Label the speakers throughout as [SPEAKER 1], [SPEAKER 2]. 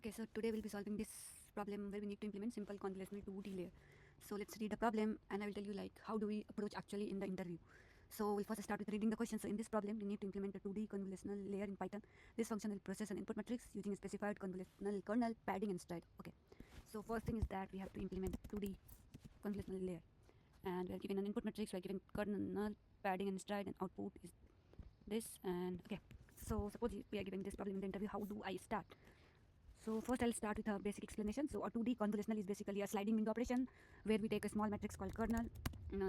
[SPEAKER 1] Okay, so today we'll be solving this problem where we need to implement simple convolutional 2D layer. So let's read the problem and I will tell you like how do we approach actually in the interview. So we'll first start with reading the question. So in this problem, we need to implement a 2D convolutional layer in Python. This function will process an input matrix using a specified convolutional kernel, padding and stride. Okay. So first thing is that we have to implement 2D convolutional layer. And we are given an input matrix, we are given kernel, padding and stride, and output is this. And okay. So suppose we are given this problem in the interview, how do I start? So first I'll start with a basic explanation. So a 2D convolutional is basically a sliding window operation where we take a small matrix called kernel.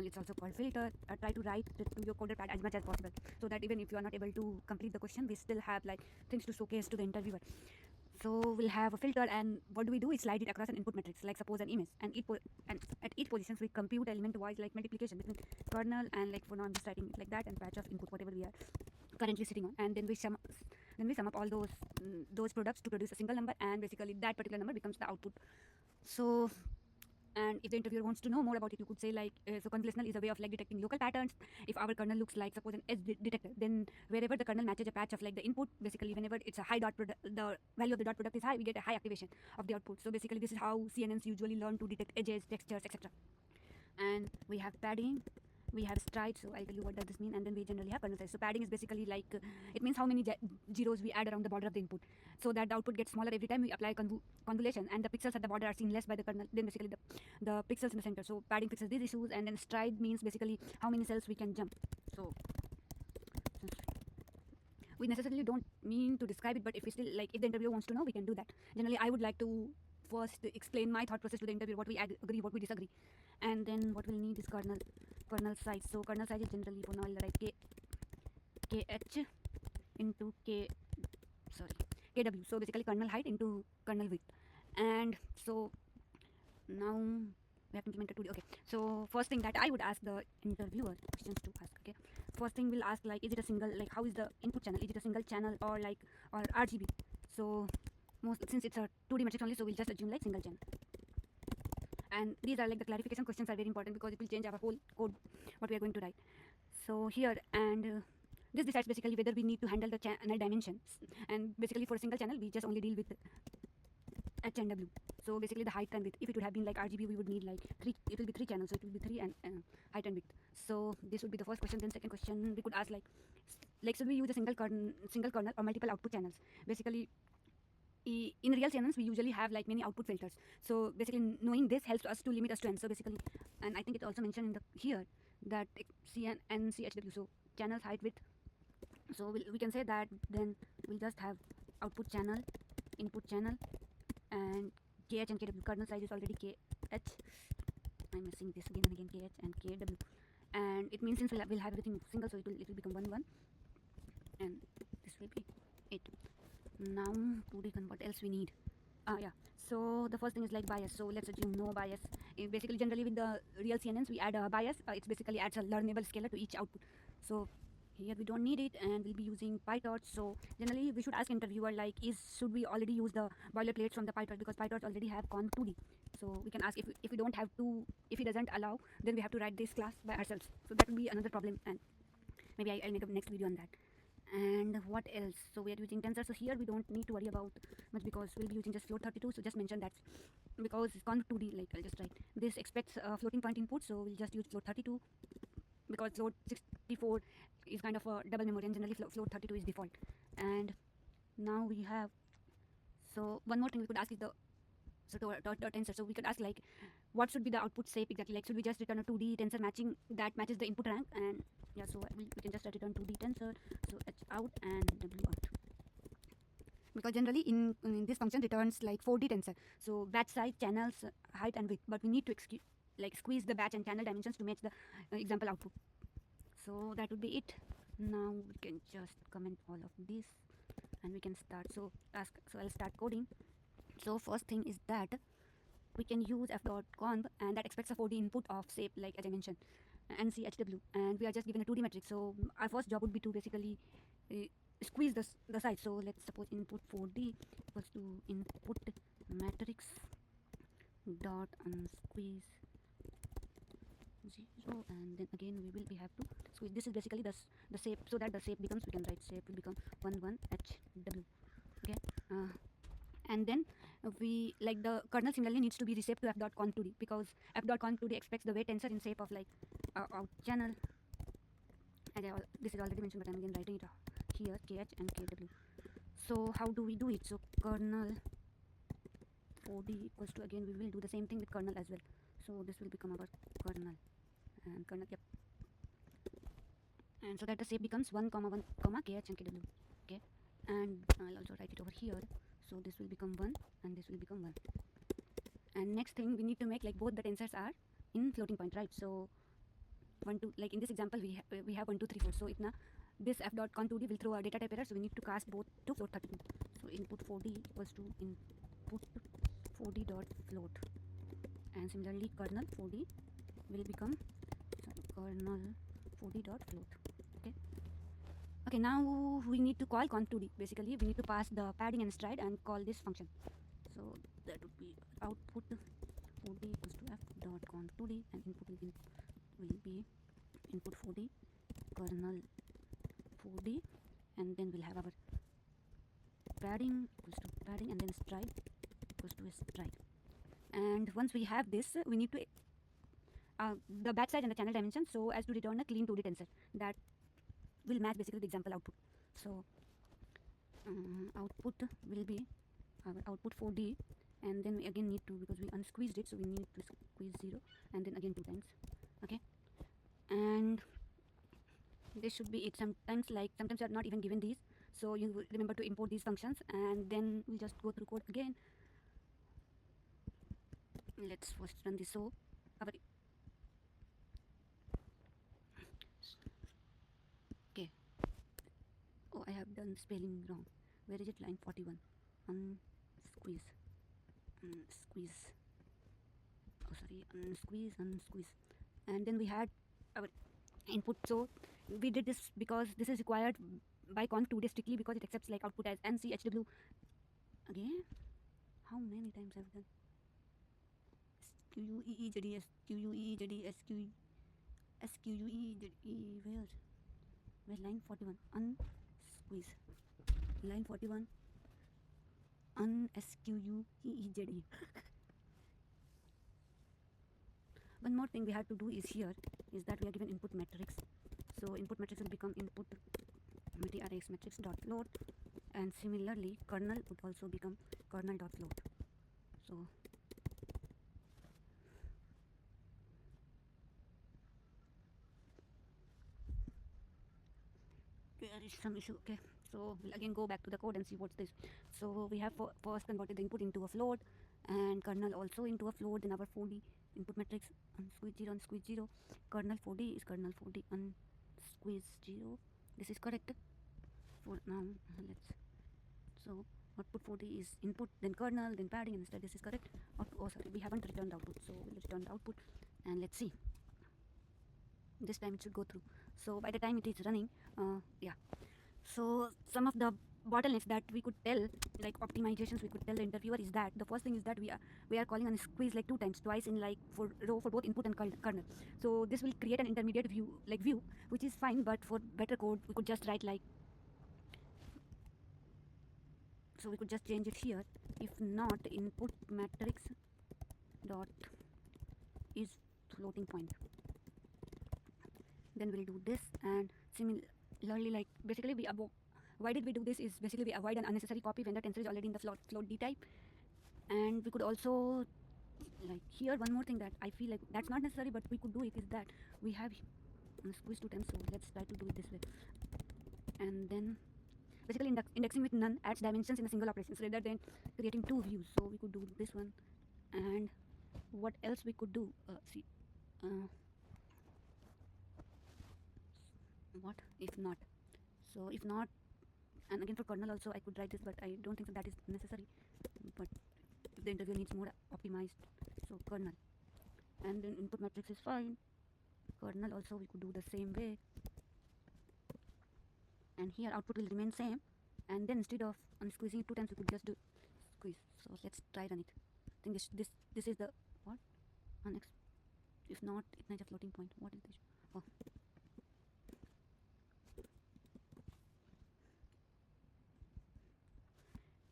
[SPEAKER 1] It's also called filter. Try to write it to your coder pad as much as possible so that even if you are not able to complete the question, we still have like things to showcase to the interviewer. So we'll have a filter, and what do? We slide it across an input matrix, like suppose an image, and at each positions we compute element wise like multiplication between kernel and like for now I'm just writing it like that and patch of input whatever we are currently sitting on, and then we sum up all those products to produce a single number, and basically that particular number becomes the output. So and if the interviewer wants to know more about it, you could say like so convolutional is a way of like detecting local patterns. If our kernel looks like suppose an edge detector, then wherever the kernel matches a patch of like the input, basically whenever it's a high dot product, the value of the dot product is high, we get a high activation of the output. So basically this is how CNNs usually learn to detect edges, textures, etc. And we have padding, we have stride. So I'll tell you what does this mean, and then we generally have kernel size. So padding is basically like it means how many zeros we add around the border of the input, so that the output gets smaller every time we apply convolution, and the pixels at the border are seen less by the kernel than basically the pixels in the center. So padding fixes these issues, and then stride means basically how many cells we can jump. So we necessarily don't mean to describe it, but if we still like if the interviewer wants to know, we can do that. Generally I would like to first explain my thought process to the interviewer, what we agree, what we disagree, and then what we'll need is kernel size. So kernel size is generally for now I'll write kh into kw. So basically kernel height into kernel width. And so now we have implemented 2D. Okay, so first thing that I would ask the interviewer questions to ask. Okay, first thing we'll ask like, is it a single, like how is the input channel, is it a single channel or like or RGB? So since it's a 2D matrix only, so we'll just assume like single channel. And these are like the clarification questions are very important because it will change our whole code what we are going to write. So here, and this decides basically whether we need to handle the channel dimensions, and basically for a single channel we just only deal with H and W. So basically the height and width. If it would have been like RGB, we would need like it will be 3 channels, so it will be 3 and height and width. So this would be the first question. Then second question we could ask like should we use a single kernel or multiple output channels? Basically in real CNNs we usually have like many output filters. So basically knowing this helps us to limit us to n. So basically, and I think it also mentioned in the here that CN and CHW, so channels, height, width. So we can say that then we'll just have output channel, input channel, and KH and KW. Kernel size is already KH. I'm missing this again and again, KH and KW. And it means since we'll have everything single, so it will become 1 1, and this will be 8. Now 2D what else we need? Yeah, so the first thing is like bias. So let's assume no bias. Basically generally with the real CNNs we add a bias. It basically adds a learnable scalar to each output. So here we don't need it, and we'll be using PyTorch. So generally we should ask interviewer like should we already use the boilerplates from the PyTorch, because PyTorch already have conv 2D. So we can ask if we don't have to, if he doesn't allow, then we have to write this class by ourselves. So that will be another problem, and maybe I'll make a next video on that. And what else? So we are using tensor. So here we don't need to worry about much because we'll be using just float 32. So just mention that because it's conv 2D, like I'll just write this expects floating point input, so we'll just use float 32 because float 64 is kind of a double memory, and generally float 32 is default. And now we have, so one more thing we could ask is the tensor. So we could ask like what should be the output shape exactly, like should we just return a 2D tensor matching that matches the input rank? And yeah, so we can just return 2D tensor, so H out and W out, because generally in this function returns like 4D tensor, so batch size, channels, height and width, but we need to squeeze the batch and channel dimensions to match the example output. So that would be it. Now we can just comment all of this and we can start. So I'll start coding. So first thing is that we can use f.conv, and that expects a 4D input of shape like as I mentioned, and CHW, and we are just given a 2D matrix. So our first job would be to basically squeeze the size. So let's suppose input 4D equals to input matrix dot unsqueeze 0, and then again we have to squeeze. This is basically the shape, so that the shape becomes, we can write shape will become 1 1 HW. Okay, and then we like the kernel similarly needs to be reshaped to f.const2d, because f.const2d expects the weight tensor in shape of like out channel. And this is already mentioned, but I'm again writing it here, kh and kw. So how do we do it? So kernel 4d equals to, again we will do the same thing with kernel as well. So this will become our kernel and kernel, yep. And so that the shape becomes 1 comma 1 comma kh and kw. Okay, and I'll also write it over here. So this will become 1 and this will become 1. And next thing, we need to make like both the tensors are in floating point, right? So 1 2, like in this example we have 1 2 3 4. So itna this f.const2d will throw a data type error, so we need to cast both to float 32. So input 4d equals to input 4d dot float, and similarly kernel 4d will become, sorry, kernel 4d dot float. Okay, now we need to call const2d. Basically we need to pass the padding and stride and call this function. So that would be output 4d equals to f dot const2d, and input will be input 4d kernel 4d, and then we'll have our padding equals to padding, and then stride equals to stride. And once we have this, we need to the batch size and the channel dimension, so as to return a clean 2d tensor that will match basically the example output. So output will be our output 4d, and then we again need to, because we unsqueezed it, so we need to squeeze 0 and then again 2 times. Okay, and this should be it. Sometimes you are not even given these, so you remember to import these functions, and then we'll just go through code again. Let's first run this. So our okay, oh, I have done spelling wrong. Where is it? Line 41. Unsqueeze. Unsqueeze. Oh, sorry. Unsqueeze. And then we had our input. So we did this because this is required by const2d strictly, because it accepts like output as nchw. Again, how many times I've done? squeezed, where line 41, unsqueeze, line 41, unsqueezed. One more thing we have to do is here is that we are given input matrix. So input matrix will become input matrix matrix dot float, and similarly kernel would also become kernel dot float. So there is some issue. Okay, so we'll again go back to the code and see what's this. So we have first converted the input into a float, and kernel also into a float. Then our 4d input matrix unsqueeze 0, kernel 4d is kernel 4d unsqueeze 0. This is correct for now. Let's, so output 4d is input, then kernel, then padding, and instead this is correct. Oh sorry, we haven't returned output, so we'll return the output, and let's see. This time it should go through. So by the time it is running, yeah, so some of the bottlenecks that we could tell, like optimizations we could tell the interviewer, is that the first thing is that we are calling on squeeze like twice in like for row for both input and kernel. So this will create an intermediate view, which is fine, but for better code we could just write like, so we could just change it here. If not, input matrix dot is floating point, then we'll do this. And similarly, like basically why did we do this is basically we avoid an unnecessary copy when the tensor is already in the float d type. And we could also, like here, one more thing that I feel like that's not necessary, but we could do it, is that we have squeeze 2 times. So let's try to do it this way. And then basically indexing with none adds dimensions in a single operation, so rather than creating 2 views. So we could do this one. And what else we could do? What if not? So if not, and again for kernel also I could write this, but I don't think that is necessary. But if the interview needs more optimized, so kernel, and then input matrix is fine. Kernel also we could do the same way, and here output will remain same, and then instead of unsqueezing it 2 times we could just do squeeze. So let's try run it. I think this is the what? If not, it needs a floating point. What is this? Oh,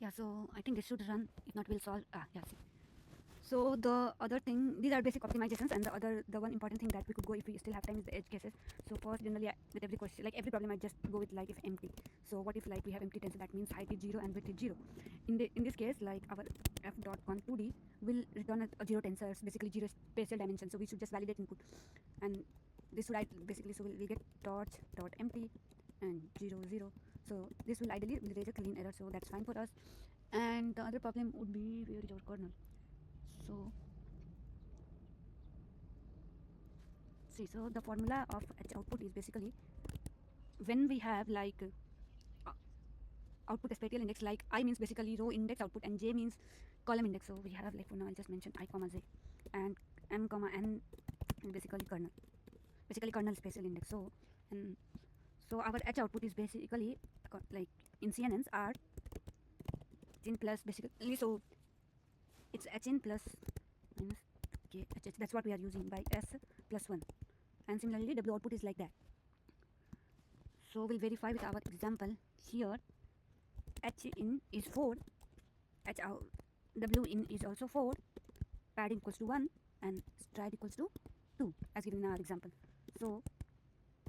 [SPEAKER 1] Yeah, so I think this should run. If not, we'll solve. Yeah, see. So the other thing, these are basic optimizations, and the one important thing that we could go if we still have time is the edge cases. So first, generally with every question, like every problem, I just go with like if empty. So what if like we have empty tensor, that means height is 0 and width is 0. In this case, like our f dot con 2D will return a 0 tensor, basically 0 spatial dimension. So we should just validate input, and this would basically, so we'll get torch dot empty and 0 0. So this will ideally will raise a clean error, so that's fine for us. And the other problem would be, where is our kernel? So see, so the formula of H output is basically when we have like output spatial index, like I means basically row index output and j means column index. So we have, like, for now I'll just mention I comma j, and m comma n is basically kernel spatial index. So and so our H output is basically like in CNNs are in plus basically, so it's H in plus minus k H, that's what we are using by S plus 1, and similarly W output is like that. So we'll verify with our example here. H in is 4, H out, W in is also 4, padding equals to 1, and stride equals to 2 as given in our example. So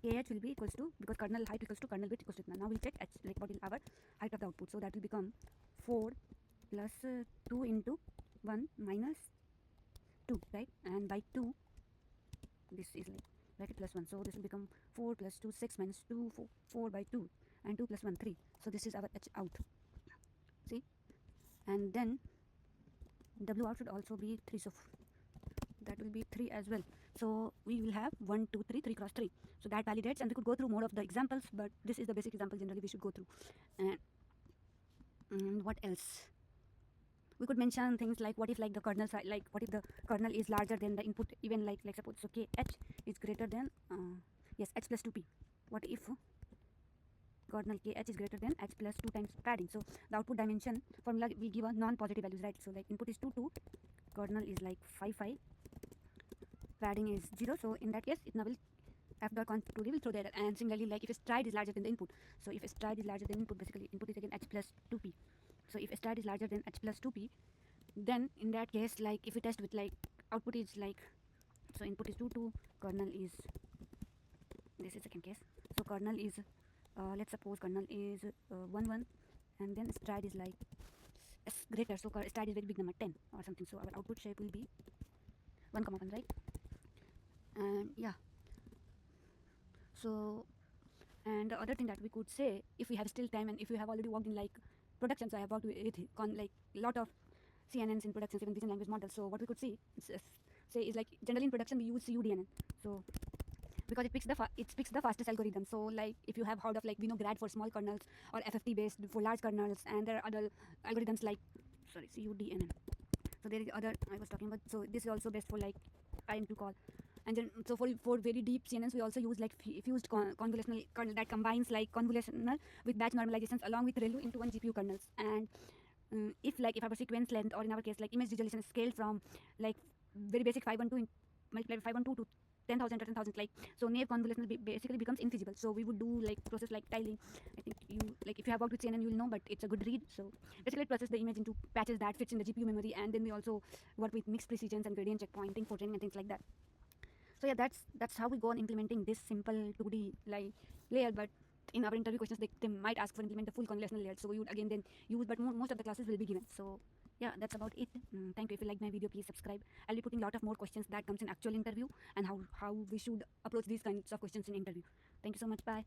[SPEAKER 1] KH will be equals to, because kernel height equals to kernel width equals to, now we'll check H, like what is our height of the output. So that will become 4 plus 2 into 1 minus 2, right? And by 2, this is like bracket plus 1. So this will become 4 plus 2, 6 minus 2, 4 by 2, and 2 plus 1, 3. So this is our H out. See? And then W out should also be 3. So that will be 3 as well. So we will have 1, 2, 3, 3 cross 3. So that validates, and we could go through more of the examples, but this is the basic example generally we should go through. And what else? We could mention things like what if like the kernel side, like what if the kernel is larger than the input, even like suppose, so KH is greater than yes, H plus 2P. What if kernel KH is greater than H plus 2 times padding? So the output dimension formula will give a non-positive values, right? So like input is 2 2, kernel is like 5 5, padding is 0. So in that case, it now will f dot const 2D will throw the error. And similarly, like if stride is larger than the input, so if stride is larger than input, basically input is again H plus 2P. So if stride is larger than H plus 2P, then in that case, like if we test with like output is like, so input is 2 2, kernel is, this is second case, so kernel is let's suppose kernel is 1 1, and then stride is like greater, so stride is very big number 10 or something, so our output shape will be 1 comma 1, right? And yeah, so, and the other thing that we could say, if we have still time and if you have already worked in like production, so I have worked with like a lot of CNNs in production, even vision language models. So what we could see is like generally in production we use CUDNN, so because it picks the fastest algorithm. So like if you have heard of like Vinograd for small kernels or FFT based for large kernels, and there are other algorithms like, sorry, CUDNN. So there is other I was talking about. So this is also best for like IM2 call. And then so for very deep CNNs we also use like fused convolutional kernel that combines like convolutional with batch normalizations along with ReLU into one GPU kernels. And if our sequence length, or in our case like image resolution, is scaled from like very basic 512 multiplied by 512 to 10,000 or 10,000, like, so naive convolutional basically becomes infeasible. So we would do like process like tiling. I think you, like if you have worked with CNN you will know, but it's a good read. So basically it processes the image into patches that fits in the GPU memory, and then we also work with mixed precisions and gradient checkpointing for training and things like that. So yeah, that's how we go on implementing this simple 2D like layer. But in our interview questions they might ask for implement the full convolutional layer, so we would again then use, but most of the classes will be given. So yeah, that's about it. Thank you. If you like my video, please subscribe. I'll be putting a lot of more questions that comes in actual interview, and how we should approach these kinds of questions in interview. Thank you so much. Bye.